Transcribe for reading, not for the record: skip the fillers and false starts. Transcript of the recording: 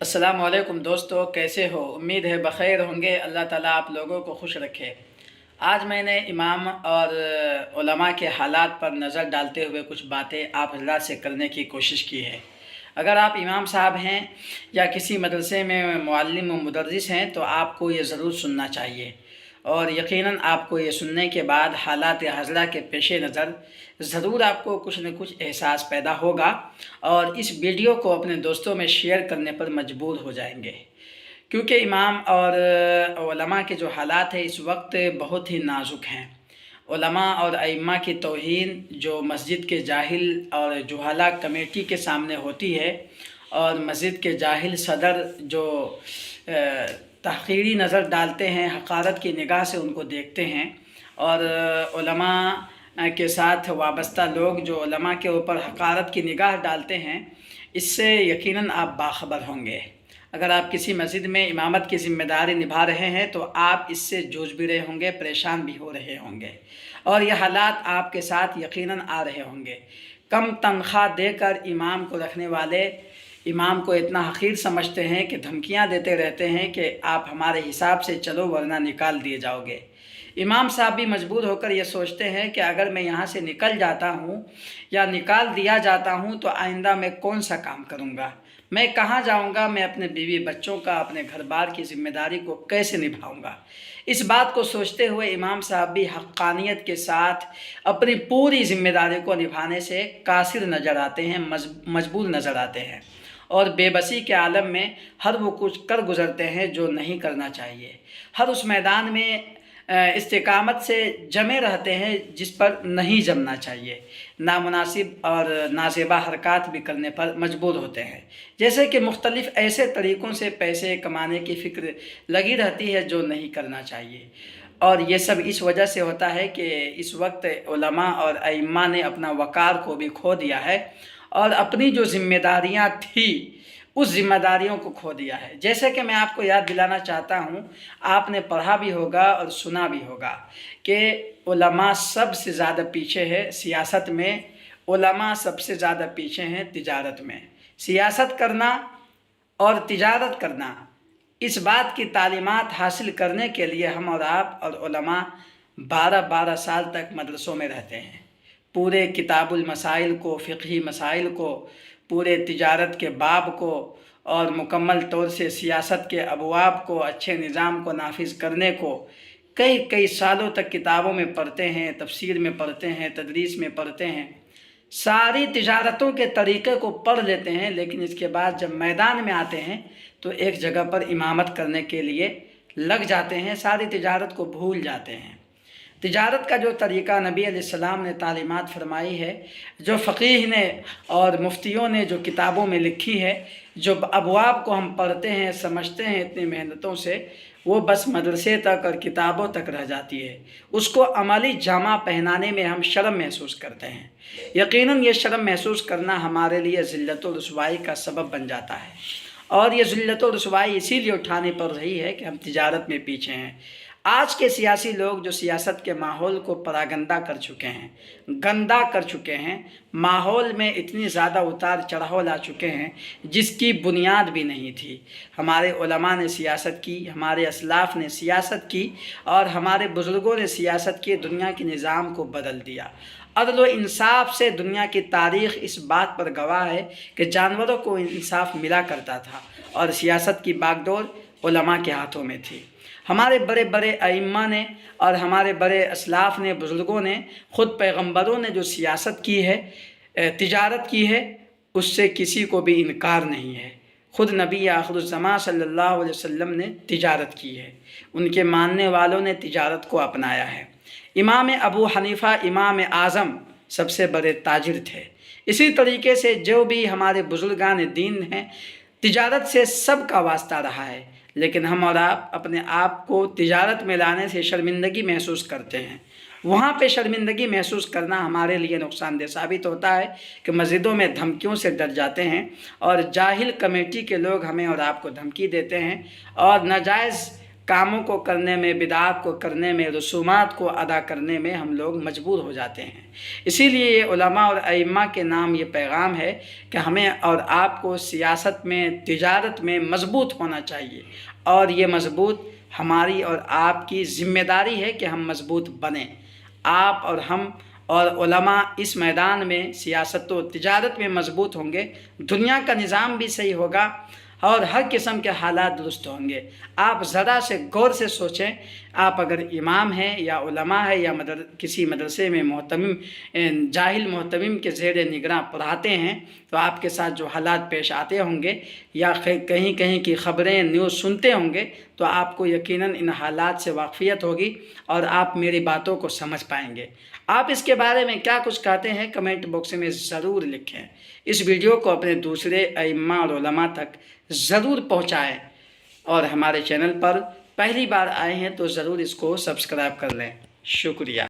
अस्सलाम वालेकुम दोस्तों, कैसे हो? उम्मीद है बख़ैर होंगे। अल्लाह ताला आप लोगों को खुश रखे। आज मैंने इमाम और उलमा के हालात पर नज़र डालते हुए कुछ बातें आप हज़रात से करने की कोशिश की है। अगर आप इमाम साहब हैं या किसी मदरसे में मुअल्लिम व मुदर्रिस हैं तो आपको ये ज़रूर सुनना चाहिए, और यकीनन आपको ये सुनने के बाद हालात हज़रा के पेश नज़र ज़रूर आपको कुछ न कुछ एहसास पैदा होगा और इस वीडियो को अपने दोस्तों में शेयर करने पर मजबूर हो जाएंगे, क्योंकि इमाम और उलमा के जो हालात हैं इस वक्त बहुत ही नाजुक हैं। उलमा और अइम्मा की तौहीन जो मस्जिद के जाहिल और जुहाला कमेटी के सामने होती है, और मस्जिद के जाहिल सदर जो तहक़ीरी नज़र डालते हैं, हक़ारत की निगाह से उनको देखते हैं, और उलमा के साथ वाबस्ता लोग जो उलमा के ऊपर हक़ारत की निगाह डालते हैं, इससे यकीनन आप बाखबर होंगे। अगर आप किसी मस्जिद में इमामत की ज़िम्मेदारी निभा रहे हैं तो आप इससे जूझ भी रहे होंगे, परेशान भी हो रहे होंगे, और ये हालात आपके साथ यकीनन आ रहे होंगे। कम तनख्वाह देकर इमाम को रखने वाले इमाम को इतना हक़ीर समझते हैं कि धमकियां देते रहते हैं कि आप हमारे हिसाब से चलो वरना निकाल दिए जाओगे। इमाम साहब भी मजबूर होकर ये सोचते हैं कि अगर मैं यहाँ से निकल जाता हूँ या निकाल दिया जाता हूँ तो आइंदा मैं कौन सा काम करूँगा, मैं कहाँ जाऊँगा, मैं अपने बीवी बच्चों का, अपने घर बार की ज़िम्मेदारी को कैसे निभाऊँगा। इस बात को सोचते हुए इमाम साहब भी हक़ानियत के साथ अपनी पूरी ज़िम्मेदारी को निभाने से कासिर नज़र आते हैं, मजबूर नज़र आते हैं, और बेबसी के आलम में हर वो कुछ कर गुज़रते हैं जो नहीं करना चाहिए। हर उस मैदान में इस्तिकामत से जमे रहते हैं जिस पर नहीं जमना चाहिए। नामुनासिब और नाज़ेबा हरकत भी करने पर मजबूर होते हैं, जैसे कि मुख्तलिफ़ ऐसे तरीक़ों से पैसे कमाने की फ़िक्र लगी रहती है जो नहीं करना चाहिए। और ये सब इस वजह से होता है कि इस वक्त उलमा और अइम्मा ने अपना वक़ार को भी खो दिया है और अपनी जो ज़िम्मेदारियाँ थी उस ज़िम्मेदारियों को खो दिया है। जैसे कि मैं आपको याद दिलाना चाहता हूँ, आपने पढ़ा भी होगा और सुना भी होगा कि उलमा सबसे ज़्यादा पीछे है सियासत में, उलमा सबसे ज़्यादा पीछे हैं तिजारत में। सियासत करना और तिजारत करना, इस बात की तालीमात हासिल करने के लिए हम और आप और उलमा 12-12 साल तक मदरसों में रहते हैं। पूरे किताबुल मसाइल को, फ़िक़ही मसाइल को, पूरे तिजारत के बाब को और मुकम्मल तौर से सियासत के अबवाब को, अच्छे निज़ाम को नाफिज़ करने को कई कई सालों तक किताबों में पढ़ते हैं, तफसीर में पढ़ते हैं, तदरीस में पढ़ते हैं, सारी तिजारतों के तरीक़े को पढ़ लेते हैं, लेकिन इसके बाद जब मैदान में आते हैं तो एक जगह पर इमामत करने के लिए लग जाते हैं, सारी तिजारत को भूल जाते हैं। तिजारत का जो तरीक़ा नबी अलैहिस्सलाम ने तालीमात फरमाई है, जो फ़क़ीह ने और मुफ्तियों ने जो किताबों में लिखी है, जो अबवाब को हम पढ़ते हैं, समझते हैं इतनी मेहनतों से, वो बस मदरसे तक और किताबों तक रह जाती है। उसको अमली जामा पहनाने में हम शर्म महसूस करते हैं। यकीनन ये शर्म महसूस करना हमारे लिए ज़िल्लत व रुसवाई का सबब बन जाता है, और ये ज़िल्लत व रुसवाई इसीलिए उठानी पड़ रही है कि हम तिजारत में पीछे हैं। आज के सियासी लोग जो सियासत के माहौल को परागंदा कर चुके हैं, गंदा कर चुके हैं, माहौल में इतनी ज़्यादा उतार चढ़ाव ला चुके हैं जिसकी बुनियाद भी नहीं थी। हमारे उलमा ने सियासत की, हमारे असलाफ़ ने सियासत की, और हमारे बुज़ुर्गों ने सियासत की, दुनिया के निज़ाम को बदल दिया। अदल व इंसाफ से दुनिया की तारीख़ इस बात पर गवाह है कि जानवरों को इंसाफ मिला करता था और सियासत की बागडोर उलमा के हाथों में थी। हमारे बड़े बड़े अइम्मा ने और हमारे बड़े असलाफ़ ने, बुज़ुर्गों ने, ख़ुद पैगम्बरों ने जो सियासत की है, तिजारत की है, उससे किसी को भी इनकार नहीं है। ख़ुद नबी आखिरुज़्ज़मान सल्लल्लाहु अलैहि वसल्लम ने तिजारत की है, उनके मानने वालों ने तिजारत को अपनाया है। इमाम अबू हनीफ़ा इमाम आज़म सबसे बड़े ताजिर थे। इसी तरीके से जो भी हमारे बुज़ुर्गान दीन हैं, तिजारत से सबका वास्ता रहा है, लेकिन हम और आप अपने आप को तिजारत में लाने से शर्मिंदगी महसूस करते हैं। वहाँ पे शर्मिंदगी महसूस करना हमारे लिए नुकसानदेह साबित होता है कि मस्जिदों में धमकियों से डर जाते हैं और जाहिल कमेटी के लोग हमें और आपको धमकी देते हैं और नाजायज़ कामों को करने में, बिदात को करने में, रसूमात को अदा करने में हम लोग मजबूर हो जाते हैं। इसीलिए ये उलमा और अइम्मा के नाम ये पैगाम है कि हमें और आपको सियासत में, तिजारत में मजबूत होना चाहिए, और ये मजबूत हमारी और आपकी ज़िम्मेदारी है कि हम मजबूत बनें। आप और हम और उलमा इस मैदान में, सियासत व तिजारत में मजबूत होंगे, दुनिया का निज़ाम भी सही होगा और हर किस्म के हालात दुरुस्त होंगे। आप ज़रा से गौर से सोचें, आप अगर इमाम हैं या उलमा है या किसी मदरसे में मोहतमिम, जाहिल मोहतमिम के ज़ेर निगरां पढ़ाते हैं, तो आपके साथ जो हालात पेश आते होंगे या कहीं कहीं की ख़बरें, न्यूज़ सुनते होंगे, तो आपको यकीनन इन हालात से वाक़फ़ियत होगी और आप मेरी बातों को समझ पाएंगे। आप इसके बारे में क्या कुछ कहते हैं कमेंट बॉक्स में ज़रूर लिखें। इस वीडियो को अपने दूसरे अइम्मा और उलमा तक ज़रूर पहुँचाएँ, और हमारे चैनल पर पहली बार आए हैं तो ज़रूर इसको सब्सक्राइब कर लें। शुक्रिया।